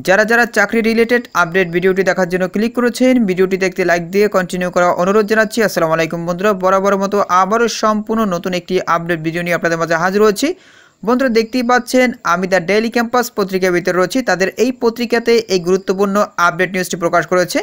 যারা যারা চাকরি রিলেটেড আপডেট ভিডিওটি দেখার জন্য ক্লিক করেছেন, ভিডিওটি দেখতে লাইক দিয়ে কন্টিনিউ করা অনুরোধ জানাচ্ছি। আসসালামু আলাইকুম বন্ধুরা, বরাবর মতো আবারও সম্পূর্ণ নতুন একটি আপডেট ভিডিও নিয়ে আপনাদের মাঝে হাজির হয়েছি। বন্ধুরা দেখতেই পাচ্ছেন, আমি দ্য ডেইলি ক্যাম্পাস পত্রিকার ভিতরে রয়েছি। তাদের এই পত্রিকাতে এই গুরুত্বপূর্ণ আপডেট নিউজটি প্রকাশ করেছে,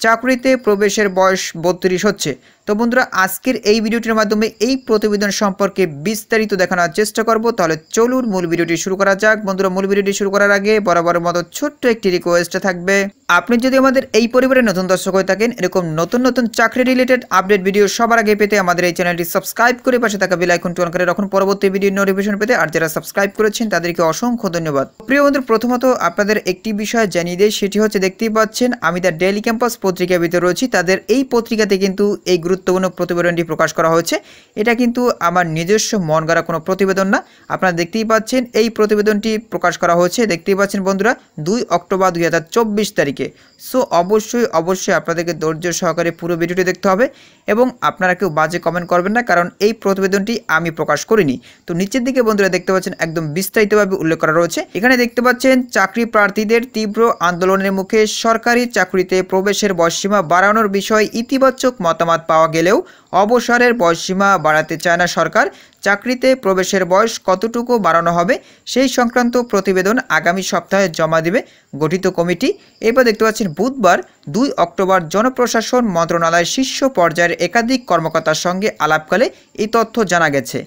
চাকরিতে প্রবেশের বয়স 32 হচ্ছে। তো বন্ধুরা আজকের এই ভিডিওটির মাধ্যমে এই প্রতিবেদন সম্পর্কে বিস্তারিত দেখানোর চেষ্টা করব। তাহলে চলুন মূল ভিডিওটি শুরু করা যাক। বন্ধুরা মূল ভিডিওটি শুরু করার আগে বরাবর মতো ছোট্ট একটি রিকোয়েস্ট থাকবে, আপনি যদি আমাদের এই পরিবারের নতুন দর্শক হয়ে থাকেন, এরকম নতুন নতুন চাকরি রিলেটেড আপডেট ভিডিও সবার আগে পেতে আমাদের এই চ্যানেলটি সাবস্ক্রাইব করে পাশে থাকা বেল আইকনটি অন করে রাখুন পরবর্তী ভিডিও নোটিফিকেশন পেতে। আর যারা সাবস্ক্রাইব করেছেন তাদেরকে অসংখ্য ধন্যবাদ। প্রিয় বন্ধুরা প্রথমত আপনাদের একটি বিষয় জানিয়ে দিই, সেটি হচ্ছে দেখতেই পাচ্ছেন আমি দ্য ডেইলি ক্যাম্পাস পত্রিকার ভিতরে রয়েছি। তাদের এই পত্রিকাতে কিন্তু এই গুরুত্বপূর্ণ প্রতিবেদনটি প্রকাশ করা হয়েছে। এটা কিন্তু আমার নিজস্ব মন গড়া কোনো প্রতিবেদন না। আপনারা দেখতেই পাচ্ছেন এই প্রতিবেদনটি প্রকাশ করা হয়েছে, দেখতেই পাচ্ছেন বন্ধুরা 2 অক্টোবর 2024 তারিখে। সো অবশ্যই আপনাদেরকে ধৈর্য সহকারে পুরো ভিডিওটি দেখতে হবে এবং আপনারা কেউ বাজে কমেন্ট করবেন না, কারণ এই প্রতিবেদনটি আমি প্রকাশ করিনি। তো নিচের দিকে বন্ধুরা দেখতে পাচ্ছেন একদম বিস্তারিতভাবে উল্লেখ করা রয়েছে। এখানে দেখতে পাচ্ছেন চাকরি প্রার্থীদের তীব্র আন্দোলনের মুখে সরকারি চাকরিতে প্রবেশের বয়সসীমা বাড়ানোর বিষয়ে ইতিবাচক মতামত পাওয়া গেলেও অবসরের বয়সসীমা বাড়াতে চায় না সরকার। চাকরিতে প্রবেশের বয়স কতটুকু বাড়ানো হবে সেই সংক্রান্ত প্রতিবেদন আগামী সপ্তাহে জমা দেবে গঠিত কমিটি। এরপর দেখতে পাচ্ছেন বুধবার 2 অক্টোবর জনপ্রশাসন মন্ত্রণালয়ের শীর্ষ পর্যায়ের একাধিক কর্মকর্তার সঙ্গে আলাপকালে এই তথ্য জানা গেছে।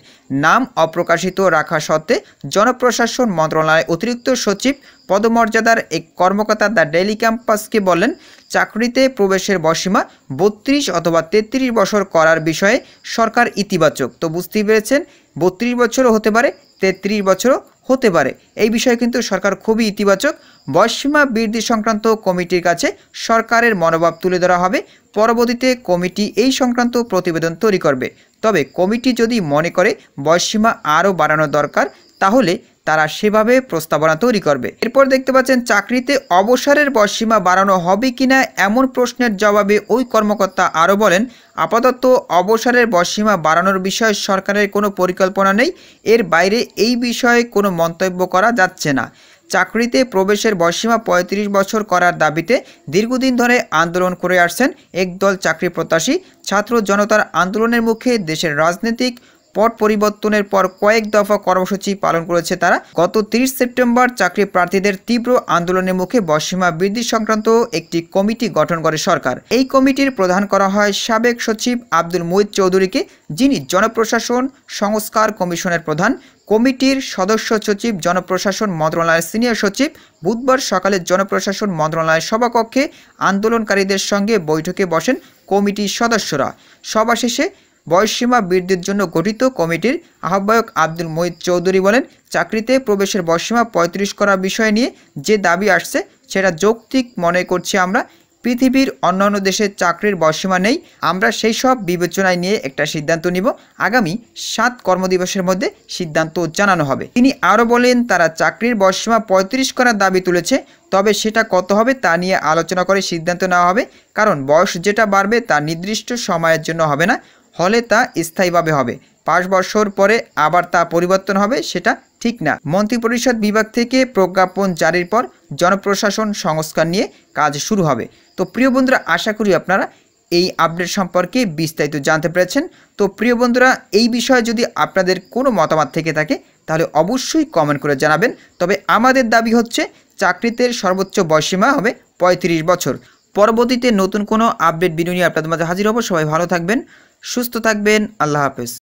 নাম অপ্রকাশিত রাখা সত্ত্বে জনপ্রশাসন মন্ত্রণালয়ের অতিরিক্ত সচিব পদমর্যাদার এক কর্মকর্তা দ্য ডেইলি ক্যাম্পাসকে বলেন, চাকরিতে প্রবেশের বয়সসীমা 32 অথবা 33 বছর করার বিষয়ে সরকার ইতিবাচক। তো বুঝতেই পেরেছেন, 32 বছরও হতে পারে, 33 বছরও হতে পারে। এই বিষয়ে কিন্তু সরকার খুবই ইতিবাচক। বয়সসীমা বৃদ্ধি সংক্রান্ত কমিটির কাছে সরকারের মনোভাব তুলে ধরা হবে। পরবর্তীতে কমিটি এই সংক্রান্ত প্রতিবেদন তৈরি করবে। তবে কমিটি যদি মনে করে বয়সসীমা আরও বাড়ানো দরকার, তাহলে তারা সেভাবে প্রস্তাবনা তৈরি করবে। এরপর দেখতে পাচ্ছেন চাকরিতে অবসরের বয়সসীমা বাড়ানো হবে কিনা এমন প্রশ্নের জবাবে ওই কর্মকর্তা আরও বলেন, আপাতত অবসরের বয়সসীমা বাড়ানোর বিষয়ে সরকারের কোনো পরিকল্পনা নেই। এর বাইরে এই বিষয়ে কোনো মন্তব্য করা যাচ্ছে না। চাকরিতে প্রবেশের বয়সসীমা 35 বছর করার দাবিতে দীর্ঘদিন ধরে আন্দোলন করে আসছেন একদল চাকরি প্রত্যাশী। ছাত্র জনতার আন্দোলনের মুখে দেশের রাজনৈতিক পট পরিবর্তনের পর কয়েক দফা কর্মসূচি পালন করেছে তারা। গত 30 সেপ্টেম্বর চাকরি প্রার্থীদের তীব্র আন্দোলনের মুখে বয়সসীমা বৃদ্ধি সংক্রান্ত একটি কমিটি গঠন করে সরকার। এই কমিটির প্রধান করা হয় সাবেক সচিব আব্দুল মুহিত চৌধুরীকে, যিনি জনপ্রশাসন সংস্কার কমিশনের প্রধান। কমিটির সদস্য সচিব জনপ্রশাসন মন্ত্রণালয়ের সিনিয়র সচিব বুধবার সকালে জনপ্রশাসন মন্ত্রণালয়ের সভাকক্ষে আন্দোলনকারীদের সঙ্গে বৈঠকে বসেন কমিটির সদস্যরা। সভা শেষে বয়সসীমা বৃদ্ধির জন্য গঠিত কমিটির আহ্বায়ক আব্দুল মুহিত চৌধুরী বলেন, চাকরিতে প্রবেশের বয়সসীমা 35 করার বিষয় নিয়ে যে দাবি আসছে সেটা যৌক্তিক মনে করছি আমরা। পৃথিবীর অন্যান্য দেশে চাকরির বয়সসীমা নেই। আমরা সেই সব বিবেচনায় নিয়ে একটা সিদ্ধান্ত নিব। আগামী 7 কর্মদিবসের মধ্যে সিদ্ধান্ত জানানো হবে। তিনি আরও বলেন, তারা চাকরির বয়সসীমা 35 করার দাবি তুলেছে, তবে সেটা কত হবে তা নিয়ে আলোচনা করে সিদ্ধান্ত নেওয়া হবে। কারণ বয়স যেটা বাড়বে তা নির্দিষ্ট সময়ের জন্য হবে না, হলে তা স্থায়ীভাবে হবে। 5 বছর পরে আবার তা পরিবর্তন হবে, সেটা ঠিক না। মন্ত্রিপরিষদ বিভাগ থেকে প্রজ্ঞাপন জারির পর জনপ্রশাসন সংস্কার নিয়ে কাজ শুরু হবে। তো প্রিয় বন্ধুরা আশা করি আপনারা এই আপডেট সম্পর্কে বিস্তারিত জানতে পেরেছেন। তো প্রিয় বন্ধুরা এই বিষয়ে যদি আপনাদের কোনো মতামত থেকে থাকে তাহলে অবশ্যই কমেন্ট করে জানাবেন। তবে আমাদের দাবি হচ্ছে চাকরিতে সর্বোচ্চ বয়সসীমা হবে 35 বছর। পরবর্তীতে নতুন কোনো আপডেট ভিডিও নিয়ে আপনাদের মাঝে হাজির হব। সবাই ভালো থাকবেন, সুস্থ থাকবেন। আল্লাহ হাফেজ।